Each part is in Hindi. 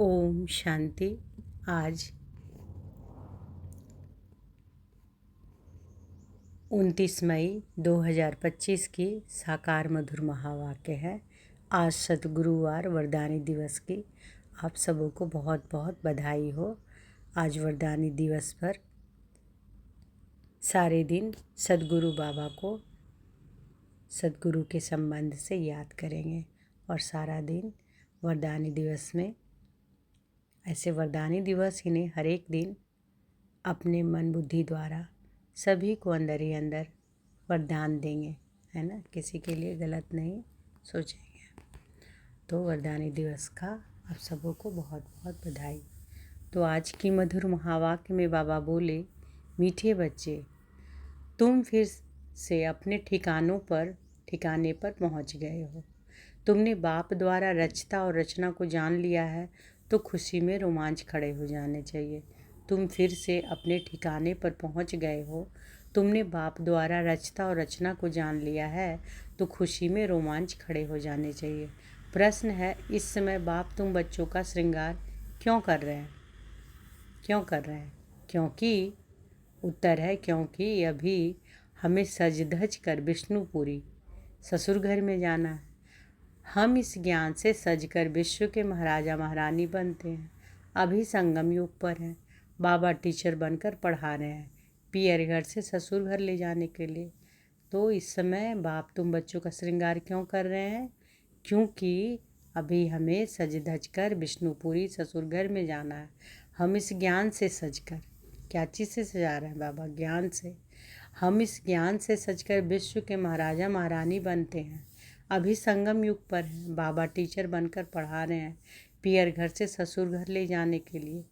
ओम शांति। आज 29 मई 2025 की साकार मधुर महावाक्य है। आज सतगुरुवार वरदानी दिवस की आप सबों को बहुत बहुत बधाई हो। आज वरदानी दिवस पर सारे दिन सदगुरु बाबा को सदगुरु के संबंध से याद करेंगे और सारा दिन वरदानी दिवस में ऐसे वरदानी दिवस ही नहीं, हर एक दिन अपने मन बुद्धि द्वारा सभी को अंदर ही अंदर वरदान देंगे, है ना। किसी के लिए गलत नहीं सोचेंगे। तो वरदानी दिवस का आप सबों को बहुत बहुत बधाई। तो आज की मधुर महावाक्य में बाबा बोले, मीठे बच्चे, तुम फिर से अपने ठिकाने पर पहुंच गए हो। तुमने बाप द्वारा रचता और रचना को जान लिया है, तो खुशी में रोमांच खड़े हो जाने चाहिए। तुम फिर से अपने ठिकाने पर पहुंच गए हो। तुमने बाप द्वारा रचता और रचना को जान लिया है, तो खुशी में रोमांच खड़े हो जाने चाहिए। प्रश्न है, इस समय बाप तुम बच्चों का श्रृंगार क्यों कर रहे हैं? क्यों कर रहे हैं? क्योंकि उत्तर है, क्योंकि अभी हमें सज धज कर विष्णुपुरी ससुर घर में जाना है। हम इस ज्ञान से सजकर विश्व के महाराजा महारानी बनते हैं। अभी संगम युग पर हैं। बाबा टीचर बनकर पढ़ा रहे हैं पियर घर से ससुर घर ले जाने के लिए। तो इस समय बाप तुम बच्चों का श्रृंगार क्यों कर रहे हैं? क्योंकि अभी हमें सज धज कर विष्णुपुरी ससुर घर में जाना है। हम इस ज्ञान से सजकर, क्या चीज़ से सजा रहे हैं बाबा? ज्ञान से। हम इस ज्ञान से सजकर विश्व के महाराजा महारानी बनते हैं। अभी संगम युग पर हैं। बाबा टीचर बनकर पढ़ा रहे हैं पियर घर से ससुर घर ले जाने के लिए।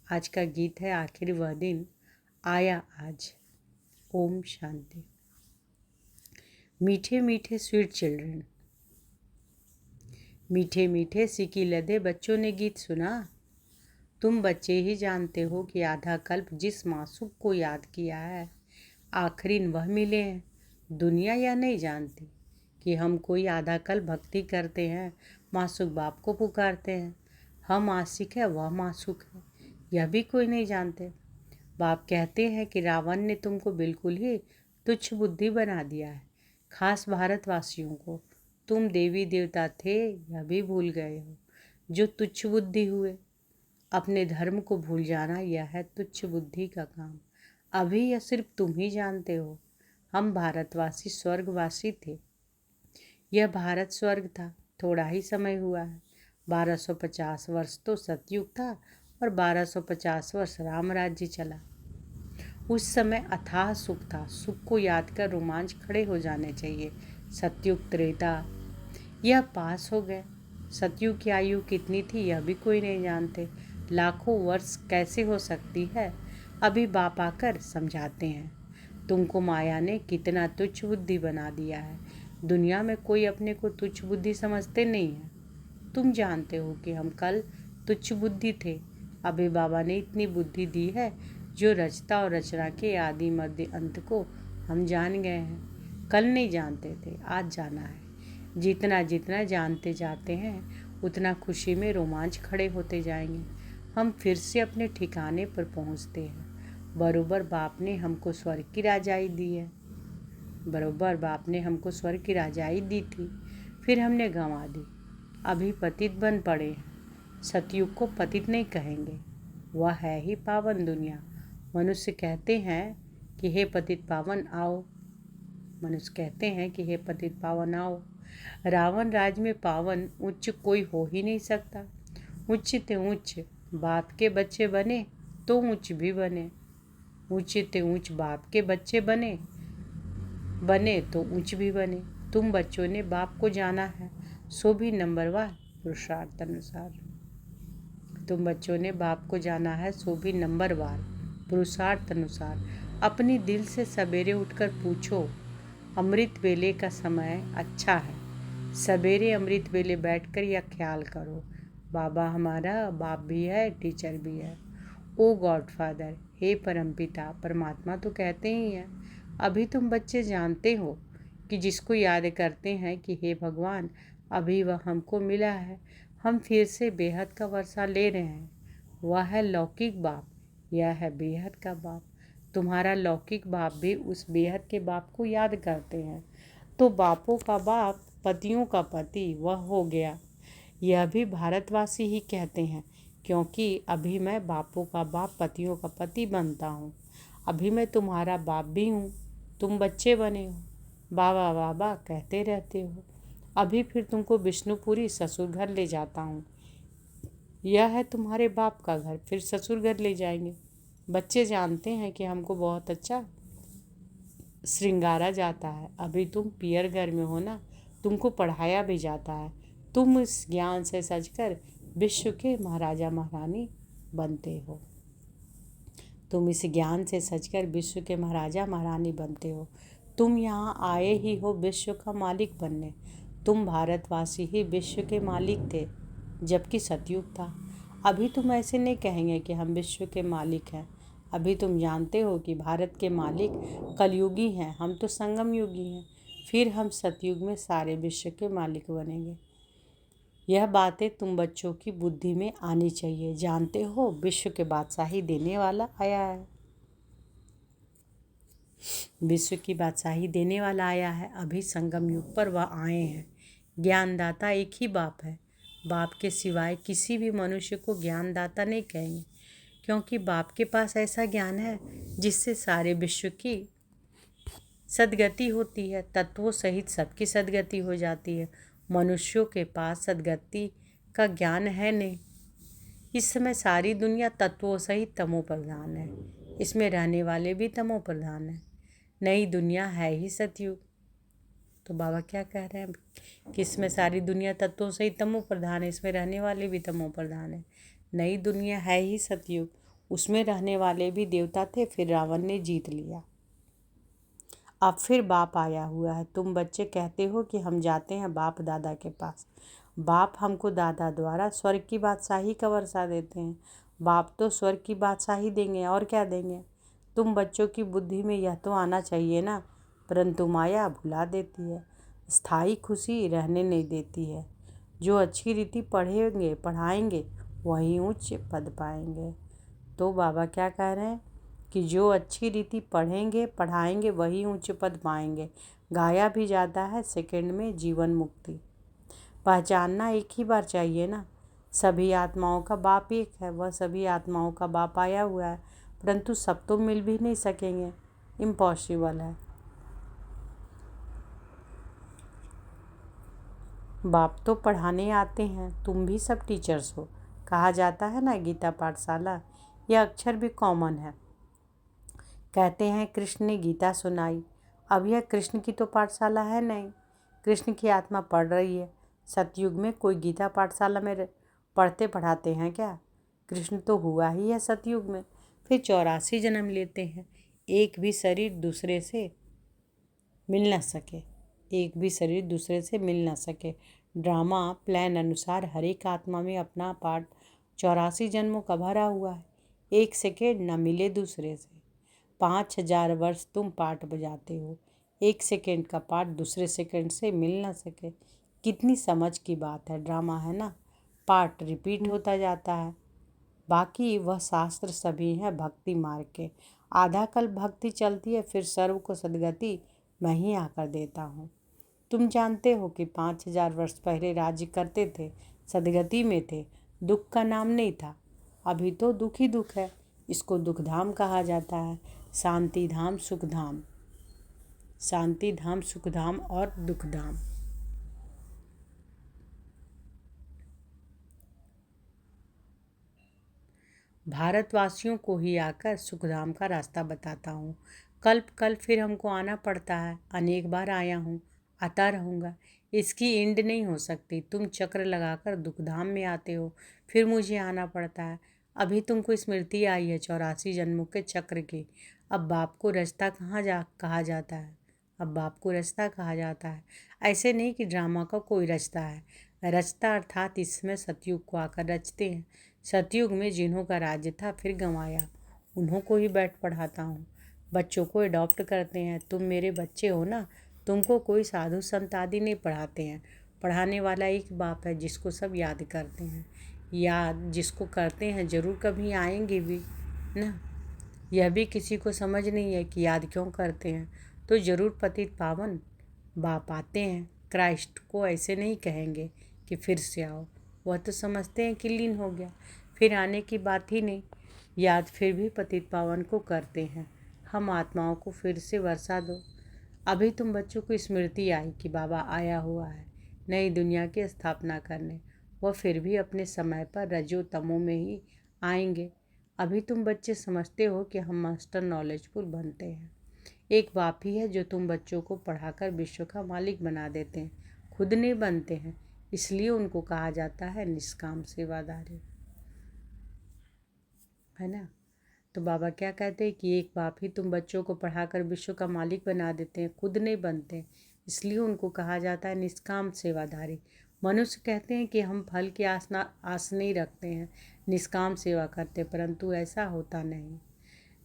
आज का गीत है, आखिर वह दिन आया आज। ओम शांति। मीठे मीठे स्वीट चिल्ड्रन, मीठे मीठे सिकी लदे बच्चों ने गीत सुना। तुम बच्चे ही जानते हो कि आधा कल्प जिस मासूम को याद किया है, आखिरीन वह मिले हैं। दुनिया यह नहीं जानती कि हम कोई आधा कल्प भक्ति करते हैं, मासूक बाप को पुकारते हैं। हम आशिक है, वह मासूक है, यह भी कोई नहीं जानते। बाप कहते हैं कि रावण ने तुमको बिल्कुल ही तुच्छ बुद्धि बना दिया है। खास भारतवासियों को तुम देवी देवता थे यह भी भूल गए हो, जो तुच्छ बुद्धि हुए। अपने धर्म को भूल जाना यह है तुच्छ बुद्धि का काम। अभी यह सिर्फ तुम ही जानते हो। हम भारतवासी स्वर्गवासी थे। यह भारत स्वर्ग था। थोड़ा ही समय हुआ है। 1250 वर्ष तो सतयुग था और 1250 वर्ष राम राज्य चला। उस समय अथाह सुख था। सुख को याद कर रोमांच खड़े हो जाने चाहिए। सतयुग त्रेता यह पास हो गए। सतयुग की आयु कितनी थी यह भी कोई नहीं जानते। लाखों वर्ष कैसे हो सकती है? अभी बाप आकर समझाते हैं। तुमको माया ने कितना तुच्छ बुद्धि बना दिया है। दुनिया में कोई अपने को तुच्छ बुद्धि समझते नहीं है। तुम जानते हो कि हम कल तुच्छ बुद्धि थे। अभी बाबा ने इतनी बुद्धि दी है, जो रचता और रचना के आदि मध्य अंत को हम जान गए हैं। कल नहीं जानते थे, आज जाना है। जितना जितना जानते जाते हैं, उतना खुशी में रोमांच खड़े होते जाएंगे। हम फिर से अपने ठिकाने पर पहुंचते हैं। बरोबर बाप ने हमको स्वर्ग की राजाई दी है। बरोबर बाप ने हमको स्वर्ग की राजाई दी थी, फिर हमने गंवा दी। अभी पतित बन पड़े हैं। सतयुग को पतित नहीं कहेंगे, वह है ही पावन दुनिया। मनुष्य कहते हैं कि हे पतित पावन आओ। मनुष्य कहते हैं कि हे पतित पावन आओ। रावण राज में पावन उच्च कोई हो ही नहीं सकता। उच्च ते उच्च बाप के बच्चे बने तो उच्च भी बने। ऊंचे ते ऊंच बाप के बच्चे बने तो ऊंच भी बने। तुम बच्चों ने बाप को जाना है, सो भी नंबरवार पुरुषार्थ अनुसार। तुम बच्चों ने बाप को जाना है, सो भी नंबरवार पुरुषार्थ अनुसार। अपनी दिल से सवेरे उठकर पूछो, अमृत वेले का समय अच्छा है। सवेरे अमृत वेले बैठकर यह ख्याल करो, बाबा हमारा बाप भी है, टीचर भी है। ओ गॉड फादर, हे परमपिता परमात्मा तो कहते ही हैं। अभी तुम बच्चे जानते हो कि जिसको याद करते हैं कि हे भगवान, अभी वह हमको मिला है। हम फिर से बेहद का वर्षा ले रहे हैं। वह है लौकिक बाप, यह है बेहद का बाप। तुम्हारा लौकिक बाप भी उस बेहद के बाप को याद करते हैं। तो बापों का बाप, पतियों का पति वह हो गया। यह भी भारतवासी ही कहते हैं, क्योंकि अभी मैं बापों का बाप, पतियों का पति बनता हूँ। अभी मैं तुम्हारा बाप भी हूँ। तुम बच्चे बने हो, बाबा बाबा कहते रहते हो। अभी फिर तुमको विष्णुपुरी ससुर घर ले जाता हूँ। यह है तुम्हारे बाप का घर, फिर ससुर घर ले जाएंगे। बच्चे जानते हैं कि हमको बहुत अच्छा श्रृंगारा जाता है। अभी तुम पियर घर में हो ना, तुमको पढ़ाया भी जाता है। तुम इस ज्ञान से सजकर विश्व के महाराजा महारानी बनते हो। तुम इस ज्ञान से सजकर विश्व के महाराजा महारानी बनते हो। तुम यहाँ आए ही हो विश्व का मालिक बनने। तुम भारतवासी ही विश्व के मालिक थे जबकि सतयुग था। अभी तुम ऐसे नहीं कहेंगे कि हम विश्व के मालिक हैं। अभी तुम जानते हो कि भारत के मालिक कलयुगी हैं, हम तो संगम युगी हैं। फिर हम सतयुग में सारे विश्व के मालिक बनेंगे। यह बातें तुम बच्चों की बुद्धि में आनी चाहिए। जानते हो, विश्व के बादशाही देने वाला आया है। विश्व की बादशाही देने वाला आया है। अभी संगम युग पर वह आए हैं। ज्ञानदाता एक ही बाप है। बाप के सिवाय किसी भी मनुष्य को ज्ञानदाता नहीं कहेंगे, क्योंकि बाप के पास ऐसा ज्ञान है जिससे सारे विश्व की सद्गति होती है। तत्वों सहित सबकी सद्गति हो जाती है। मनुष्यों के पास सद्गति का ज्ञान है नहीं। इस समय सारी दुनिया तत्वों सहित तमो प्रधान है। इसमें रहने वाले भी तमो प्रधान है। नई दुनिया है ही सतयुग। तो बाबा क्या कह रहे हैं कि इसमें सारी दुनिया तत्वों सहित तमो प्रधान है, इसमें रहने वाले भी तमो प्रधान है। नई दुनिया है ही सतयुग, उसमें रहने वाले भी देवता थे, फिर रावण ने जीत लिया। अब फिर बाप आया हुआ है। तुम बच्चे कहते हो कि हम जाते हैं बाप दादा के पास। बाप हमको दादा द्वारा स्वर्ग की बादशाही का वर्षा देते हैं। बाप तो स्वर्ग की बादशाही देंगे, और क्या देंगे। तुम बच्चों की बुद्धि में यह तो आना चाहिए ना, परंतु माया भुला देती है, स्थायी खुशी रहने नहीं देती है। जो अच्छी रीति पढ़ेंगे पढ़ाएंगे वही उच्च पद पाएंगे। तो बाबा क्या कह रहे हैं कि जो अच्छी रीति पढ़ेंगे पढ़ाएंगे वही उच्च पद पाएंगे। गाया भी जाता है, सेकंड में जीवन मुक्ति। पहचानना एक ही बार चाहिए ना। सभी आत्माओं का बाप एक है, वह सभी आत्माओं का बाप आया हुआ है, परंतु सब तो मिल भी नहीं सकेंगे, इम्पॉसिबल है। बाप तो पढ़ाने आते हैं, तुम भी सब टीचर्स हो। कहा जाता है ना गीता पाठशाला, यह अक्षर भी कॉमन है। कहते हैं कृष्ण ने गीता सुनाई। अब यह कृष्ण की तो पाठशाला है नहीं, कृष्ण की आत्मा पढ़ रही है। सतयुग में कोई गीता पाठशाला में पढ़ते पढ़ाते हैं क्या। कृष्ण तो हुआ ही है सतयुग में, फिर 84 जन्म लेते हैं। एक भी शरीर दूसरे से मिल न सके, एक भी शरीर दूसरे से मिल न सके। ड्रामा प्लान अनुसार हर एक आत्मा में अपना पार्ट 84 जन्मों का भरा हुआ है। एक सेकेंड न मिले दूसरे से। 5000 वर्ष तुम पार्ट बजाते हो, एक सेकेंड का पार्ट दूसरे सेकेंड से मिल न सके। कितनी समझ की बात है। ड्रामा है ना, पार्ट रिपीट होता जाता है। बाकी वह शास्त्र सभी हैं भक्ति मार्ग के। आधा कल भक्ति चलती है, फिर सर्व को सदगति मैं ही आकर देता हूँ। तुम जानते हो कि 5000 वर्ष पहले राज्य करते थे, सदगति में थे, दुख का नाम नहीं था। अभी तो दुख ही दुख है। इसको दुखधाम कहा जाता है। शांति धाम सुखधाम, शांति धाम सुखधाम और दुखधाम। भारतवासियों को ही आकर सुखधाम का रास्ता बताता हूँ। कल्प कल्प फिर हमको आना पड़ता है। अनेक बार आया हूँ, आता रहूँगा। इसकी एंड नहीं हो सकती। तुम चक्र लगाकर दुखधाम में आते हो, फिर मुझे आना पड़ता है। अभी तुमको स्मृति आई है 84 जन्मों के चक्र की। अब बाप को रचता कहा जाता है। अब बाप को रचता कहा जाता है। ऐसे नहीं कि ड्रामा का कोई रचता है। रचता अर्थात इसमें सतयुग को आकर रचते हैं। सतयुग में जिन्हों का राज्य था फिर गंवाया, उन्हों को ही बैठ पढ़ाता हूँ। बच्चों को अडॉप्ट करते हैं। तुम मेरे बच्चे हो ना, तुमको कोई साधु संत आदि नहीं पढ़ाते हैं। पढ़ाने वाला एक बाप है जिसको सब याद करते हैं। याद जिसको करते हैं ज़रूर कभी आएंगे भी ना। यह भी किसी को समझ नहीं है कि याद क्यों करते हैं, तो ज़रूर पतित पावन बाप आते हैं। क्राइस्ट को ऐसे नहीं कहेंगे कि फिर से आओ, वह तो समझते हैं कि लीन हो गया, फिर आने की बात ही नहीं। याद फिर भी पतित पावन को करते हैं, हम आत्माओं को फिर से वर्षा दो। अभी तुम बच्चों को स्मृति आई कि बाबा आया हुआ है नई दुनिया की स्थापना करने। वह फिर भी अपने समय पर रजो तमो में ही आएंगे। अभी तुम बच्चे समझते हो कि हम मास्टर नॉलेजफुल बनते हैं। एक बाप ही है जो तुम बच्चों को पढ़ाकर विश्व का मालिक बना देते हैं, खुद नहीं बनते हैं। इसलिए उनको कहा जाता है निष्काम सेवादारी, है ना। तो बाबा क्या कहते हैं कि एक बाप ही तुम बच्चों को पढ़ाकर विश्व का मालिक बना देते हैं, खुद नहीं बनते, इसलिए उनको कहा जाता है निष्काम सेवाधारी। मनुष्य कहते हैं कि हम फल की आस नहीं रखते हैं, निष्काम सेवा करते, परंतु ऐसा होता नहीं।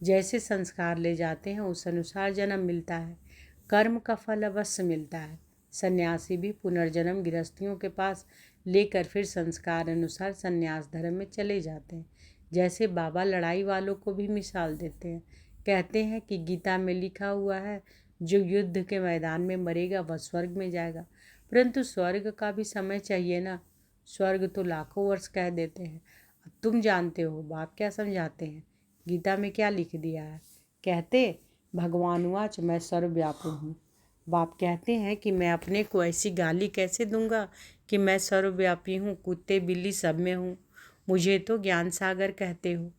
जैसे संस्कार ले जाते हैं उस अनुसार जन्म मिलता है, कर्म का फल अवश्य मिलता है। सन्यासी भी पुनर्जन्म गृहस्थियों के पास लेकर फिर संस्कार अनुसार सन्यास धर्म में चले जाते हैं। जैसे बाबा लड़ाई वालों को भी मिसाल देते हैं, कहते हैं कि गीता में लिखा हुआ है जो युद्ध के मैदान में मरेगा वह स्वर्ग में जाएगा, परंतु स्वर्ग का भी समय चाहिए ना। स्वर्ग तो लाखों वर्ष कह देते हैं। अब तुम जानते हो बाप क्या समझाते हैं, गीता में क्या लिख दिया है। कहते भगवान वाच मैं सर्वव्यापी हूँ। बाप कहते हैं कि मैं अपने को ऐसी गाली कैसे दूंगा कि मैं सर्वव्यापी हूँ, कुत्ते बिल्ली सब में हूँ। मुझे तो ज्ञान सागर कहते हो,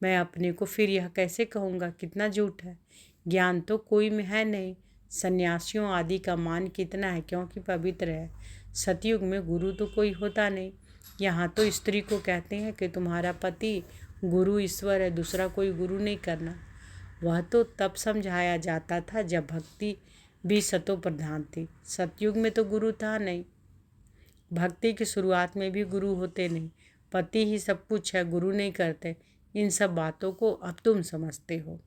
मैं अपने को फिर यह कैसे कहूँगा, कितना झूठ है। ज्ञान तो कोई में है नहीं। सन्यासियों आदि का मान कितना है क्योंकि पवित्र है। सतयुग में गुरु तो कोई होता नहीं। यहाँ तो स्त्री को कहते हैं कि तुम्हारा पति गुरु ईश्वर है, दूसरा कोई गुरु नहीं करना। वह तो तब समझाया जाता था जब भक्ति भी सतो प्रधान थी। सतयुग में तो गुरु था नहीं। भक्ति की शुरुआत में भी गुरु होते नहीं, पति ही सब कुछ है, गुरु नहीं करते। इन सब बातों को अब तुम समझते हो।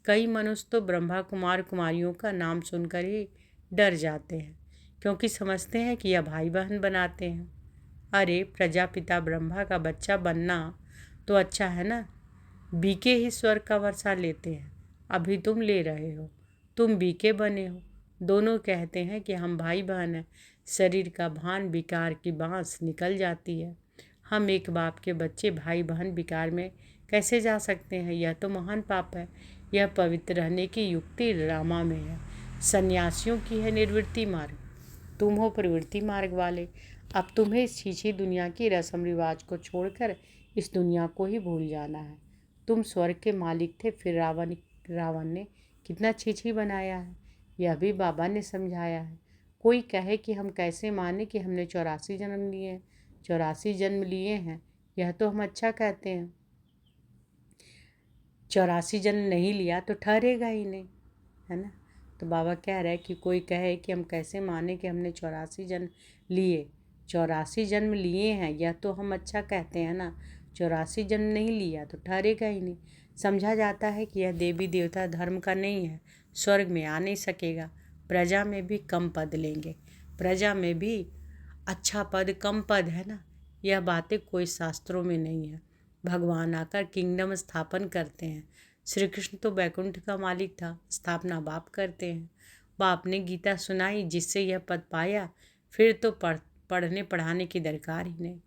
कई मनुष्य तो ब्रह्मा कुमार कुमारियों का नाम सुनकर ही डर जाते हैं, क्योंकि समझते हैं कि यह भाई बहन बनाते हैं। अरे प्रजापिता ब्रह्मा का बच्चा बनना तो अच्छा है ना। बीके ही स्वर्ग का वर्षा लेते हैं, अभी तुम ले रहे हो, तुम बीके बने हो। दोनों कहते हैं कि हम भाई बहन हैं। शरीर का भान विकार की बांस निकल जाती है। हम एक बाप के बच्चे भाई बहन विकार में कैसे जा सकते हैं, यह तो महान पाप है। यह पवित्र रहने की युक्ति रामा में है, सन्यासियों की है निवृत्ति मार्ग, तुम हो प्रवृत्ति मार्ग वाले। अब तुम्हें इस छीछी दुनिया की रस्म रिवाज को छोड़कर इस दुनिया को ही भूल जाना है। तुम स्वर्ग के मालिक थे, फिर रावण ने कितना छीछी बनाया है, यह भी बाबा ने समझाया है। कोई कहे कि हम कैसे माने कि हमने 84 जन्म लिए हैं। 84 जन्म लिए हैं यह तो हम अच्छा कहते हैं, 84 जन्म नहीं लिया तो ठहरेगा ही नहीं, है ना। तो बाबा कह रहे हैं कि कोई कहे कि हम कैसे माने कि हमने 84 जन्म लिए, 84 जन्म लिए हैं यह तो हम अच्छा कहते हैं ना, 84 जन्म नहीं लिया तो ठहरेगा ही नहीं। समझा जाता है कि यह देवी देवता धर्म का नहीं है, स्वर्ग में आ नहीं सकेगा, प्रजा में भी कम पद लेंगे, प्रजा में भी अच्छा पद कम पद है ना। यह बातें कोई शास्त्रों में नहीं है। भगवान आकर किंगडम स्थापन करते हैं। श्री कृष्ण तो बैकुंठ का मालिक था, स्थापना बाप करते हैं। बाप ने गीता सुनाई जिससे यह पद पाया, फिर तो पढ़ने पढ़ाने की दरकार ही नहीं।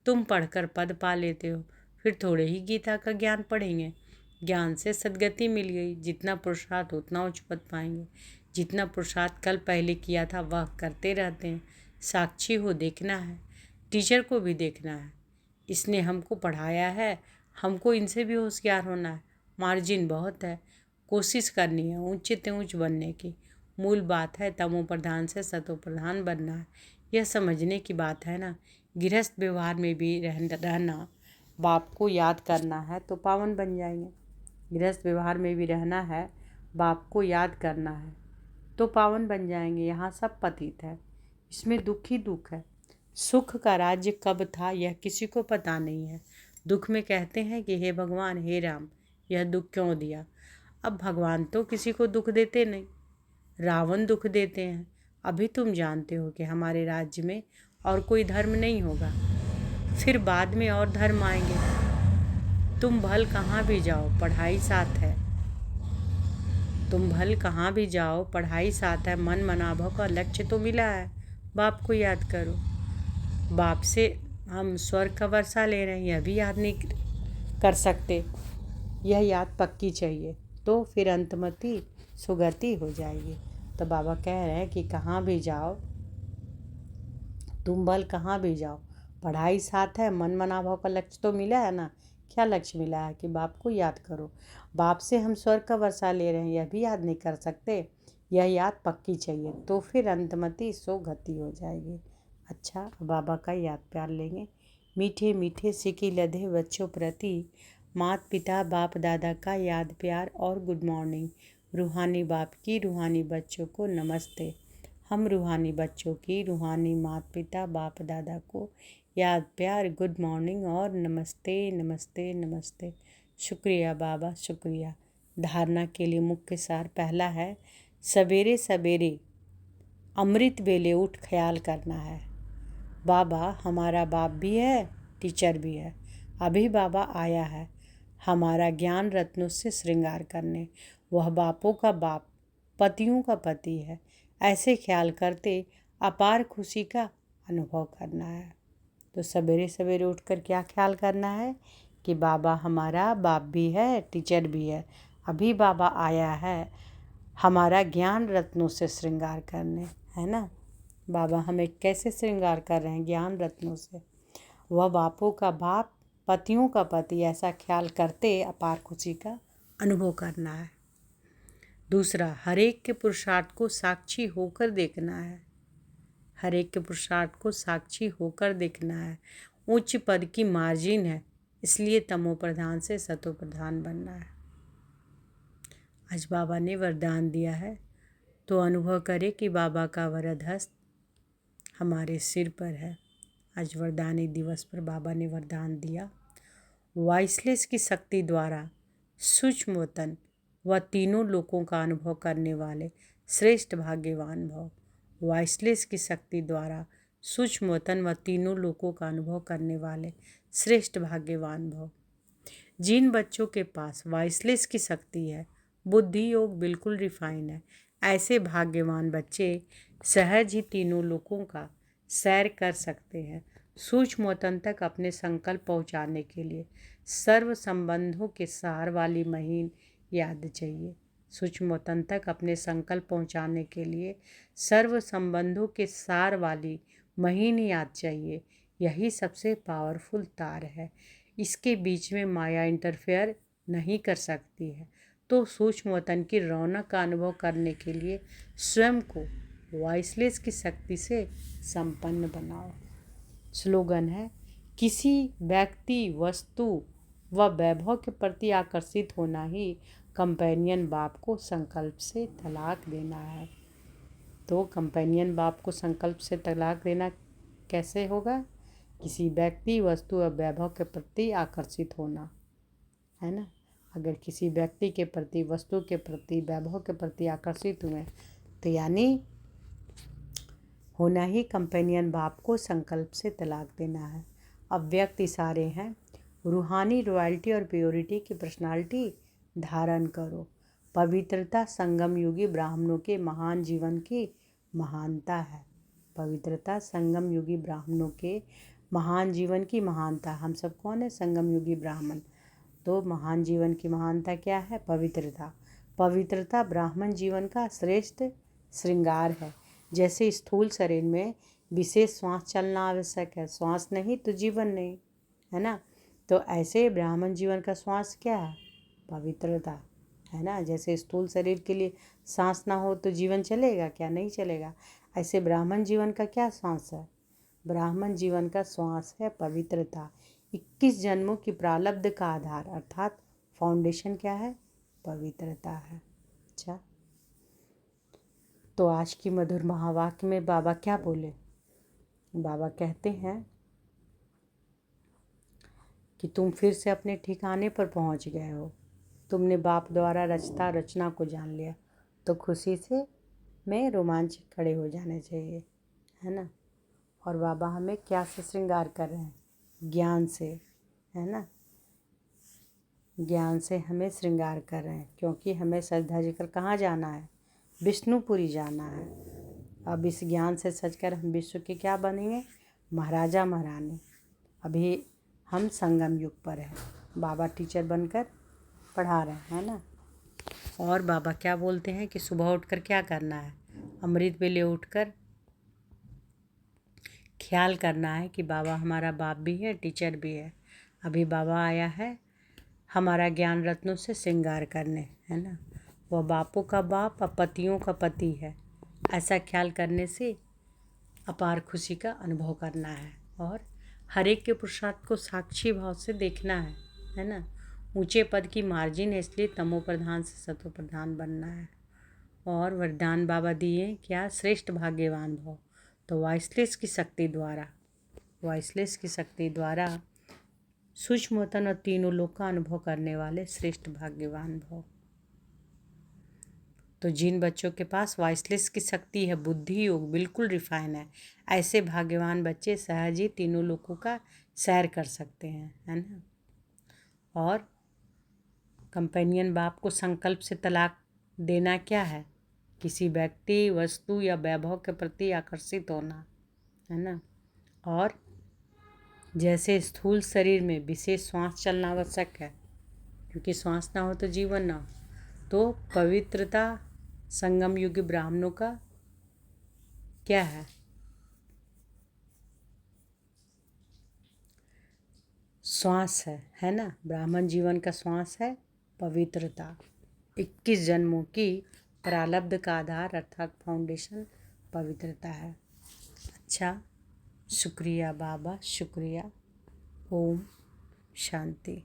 तुम पढ़कर पद पा लेते हो, फिर थोड़े ही गीता का ज्ञान पढ़ेंगे। ज्ञान से सदगति मिल गई, जितना पुरुषार्थ उतना उच्च पद पाएंगे। जितना पुरुषार्थ कल पहले किया था वह करते रहते हैं। साक्षी हो, देखना है, टीचर को भी देखना है। इसने हमको पढ़ाया है, हमको इनसे भी होशियार होना है। मार्जिन बहुत है, कोशिश करनी है ऊंचे से ऊंच बनने की। मूल बात है तमो प्रधान से सतो प्रधान बनना है, यह समझने की बात है ना। गृहस्थ व्यवहार में भी रहना, बाप को याद करना है तो पावन बन जाएंगे। गृहस्थ व्यवहार में भी रहना है, बाप को याद करना है तो पावन बन जाएंगे। यहाँ सब पतित है, इसमें दुख ही दुख है। सुख का राज्य कब था यह किसी को पता नहीं है। दुख में कहते हैं कि हे भगवान, हे राम, यह दुख क्यों दिया। अब भगवान तो किसी को दुख देते नहीं, रावण दुख देते हैं। अभी तुम जानते हो कि हमारे राज्य में और कोई धर्म नहीं होगा, फिर बाद में और धर्म आएंगे। तुम भल कहाँ भी जाओ, पढ़ाई साथ है। तुम भल कहाँ भी जाओ, पढ़ाई साथ है। मन मनाभव का लक्ष्य तो मिला है, बाप को याद करो। बाप से हम स्वर्ग का वर्षा ले रहे हैं, यह भी याद नहीं कर सकते। यह याद पक्की चाहिए, तो फिर अंतमति सुगति हो जाएगी। तो बाबा कह रहे हैं कि कहाँ भी जाओ, तुम भल कहाँ भी जाओ, पढ़ाई साथ है। मन मनाभव का लक्ष्य तो मिला है ना। क्या लक्ष्य मिला है? कि बाप को याद करो। बाप से हम स्वर्ग का वर्षा ले रहे हैं, यह भी याद नहीं कर सकते। यह याद पक्की चाहिए, तो फिर अंतमति सुगति हो जाएगी। अच्छा, बाबा का याद प्यार लेंगे। मीठे मीठे सिकी लधे बच्चों प्रति माता पिता बाप दादा का याद प्यार और गुड मॉर्निंग। रूहानी बाप की रूहानी बच्चों को नमस्ते। हम रूहानी बच्चों की रूहानी माता पिता बाप दादा को याद प्यार, गुड मॉर्निंग और नमस्ते नमस्ते नमस्ते। शुक्रिया बाबा, शुक्रिया। धारणा के लिए मुख्य सार पहला है, सवेरे सवेरे अमृत वेले उठ ख्याल करना है। बाबा हमारा बाप भी है, टीचर भी है। अभी बाबा आया है हमारा ज्ञान रत्नों से श्रृंगार करने। वह बापों का बाप, पतियों का पति है। ऐसे ख्याल करते अपार खुशी का अनुभव करना है। तो सवेरे सवेरे उठकर क्या ख्याल करना है? कि बाबा हमारा बाप भी है, टीचर भी है। अभी बाबा आया है हमारा ज्ञान रत्नों से श्रृंगार करने, है ना। बाबा हमें कैसे श्रृंगार कर रहे हैं? ज्ञान रत्नों से। वह बापों का बाप, पतियों का पति, ऐसा ख्याल करते अपार खुशी का अनुभव करना है। दूसरा, हरेक के पुरुषार्थ को साक्षी होकर देखना है। हरेक के पुरुषार्थ को साक्षी होकर देखना है। उच्च पद की मार्जिन है, इसलिए तमो प्रधान से सतो प्रधान बनना है। आज बाबा ने वरदान दिया है, तो अनुभव करें कि बाबा का वरद हस्त हमारे सिर पर है। आज वरदानी दिवस पर बाबा ने वरदान दिया, वॉइसलेस की शक्ति द्वारा सूक्ष्म वतन व तीनों लोकों का अनुभव करने वाले श्रेष्ठ भाग्यवान भव। वॉइसलेस की शक्ति द्वारा सूक्ष्म वतन व तीनों लोकों का अनुभव करने वाले श्रेष्ठ भाग्यवान भव। जिन बच्चों के पास वॉइसलेस की शक्ति है, बुद्धि योग बिल्कुल रिफाइन है, ऐसे भाग्यवान बच्चे सहज ही तीनों लोकों का सैर कर सकते हैं। सूक्ष्म वतन तक अपने संकल्प पहुंचाने के लिए सर्व संबंधों के सार वाली महीन याद चाहिए। सूक्ष्म वतन तक अपने संकल्प पहुंचाने के लिए सर्व संबंधों के सार वाली महीन याद चाहिए। यही सबसे पावरफुल तार है, इसके बीच में माया इंटरफेयर नहीं कर सकती है। तो सूक्ष्म वतन की रौनक का अनुभव करने के लिए स्वयं को वॉइसलेस की शक्ति से संपन्न बनाओ। स्लोगन है, किसी व्यक्ति वस्तु व वैभव के प्रति आकर्षित होना ही कंपेनियन बाप को संकल्प से तलाक देना है। तो कंपेनियन बाप को संकल्प से तलाक देना कैसे होगा? किसी व्यक्ति वस्तु व वैभव के प्रति आकर्षित होना, है ना। अगर किसी व्यक्ति के प्रति, वस्तु के प्रति, वैभव के प्रति आकर्षित हुए तो यानी होना ही कंपेनियन बाप को संकल्प से तलाक देना है। अव्यक्त इशारे हैं, रूहानी रॉयल्टी और प्योरिटी की पर्सनालिटी धारण करो। पवित्रता संगम युगी ब्राह्मणों के महान जीवन की महानता है। पवित्रता संगम युगी ब्राह्मणों के महान जीवन की महानता। हम सब कौन है? संगम युगी ब्राह्मण। तो महान जीवन की महानता क्या है? पवित्रता। पवित्रता ब्राह्मण जीवन का श्रेष्ठ श्रृंगार है। जैसे स्थूल शरीर में विशेष श्वास चलना आवश्यक है, श्वास नहीं तो जीवन नहीं, है ना। तो ऐसे ब्राह्मण जीवन का श्वास क्या है? पवित्रता, है ना। जैसे स्थूल शरीर के लिए सांस ना हो तो जीवन चलेगा क्या? नहीं चलेगा। ऐसे ब्राह्मण जीवन का क्या श्वास है? ब्राह्मण जीवन का श्वास है पवित्रता। 21 जन्मों की प्रारब्ध का आधार अर्थात फाउंडेशन क्या है? पवित्रता है। अच्छा, तो आज की मधुर महावाक्य में बाबा क्या बोले? बाबा कहते हैं कि तुम फिर से अपने ठिकाने पर पहुंच गए हो। तुमने बाप द्वारा रचना को जान लिया, तो खुशी से में रोमांच खड़े हो जाने चाहिए, है ना। और बाबा हमें क्या से श्रृंगार कर रहे हैं? ज्ञान से, है ना। ज्ञान से हमें श्रृंगार कर रहे हैं, क्योंकि हमें सज धज कर कहाँ जाना है? विष्णुपुरी जाना है। अब इस ज्ञान से सजकर हम विश्व के क्या बनेंगे? महाराजा महारानी। अभी हम संगम युग पर हैं, बाबा टीचर बनकर पढ़ा रहे हैं, है ना। और बाबा क्या बोलते हैं कि सुबह उठकर क्या करना है? अमृत वेले उठकर ख्याल करना है कि बाबा हमारा बाप भी है, टीचर भी है। अभी बाबा आया है हमारा ज्ञान रत्नों से श्रृंगार करने, है ना। वह बापों का बाप और पतियों का पति है। ऐसा ख्याल करने से अपार खुशी का अनुभव करना है और हर एक के पुरुषार्थ को साक्षी भाव से देखना है ना। ऊंचे पद की मार्जिन है, इसलिए तमो प्रधान से सतो प्रधान बनना है। और वरदान बाबा दिए क्या? श्रेष्ठ भाग्यवान भव। तो वॉइसलेस की शक्ति द्वारा सूक्ष्मतन और तीनों लोक का अनुभव करने वाले श्रेष्ठ भाग्यवान भव। तो जिन बच्चों के पास वॉइसलेस की शक्ति है, बुद्धि योग बिल्कुल रिफाइन है, ऐसे भाग्यवान बच्चे सहज ही तीनों लोकों का सैर कर सकते हैं, है ना। और कंपेनियन बाप को संकल्प से तलाक देना क्या है? किसी व्यक्ति, वस्तु या वैभव के प्रति आकर्षित होना, है ना। और जैसे स्थूल शरीर में विशेष श्वास चलना आवश्यक है, क्योंकि श्वास ना हो तो जीवन ना हो, तो पवित्रता संगम युग ब्राह्मणों का क्या श्वास है ना। ब्राह्मण जीवन का श्वास है पवित्रता। 21 जन्मों की प्रारब्ध का आधार अर्थात फाउंडेशन पवित्रता है। अच्छा, शुक्रिया बाबा, शुक्रिया। ओम शांति।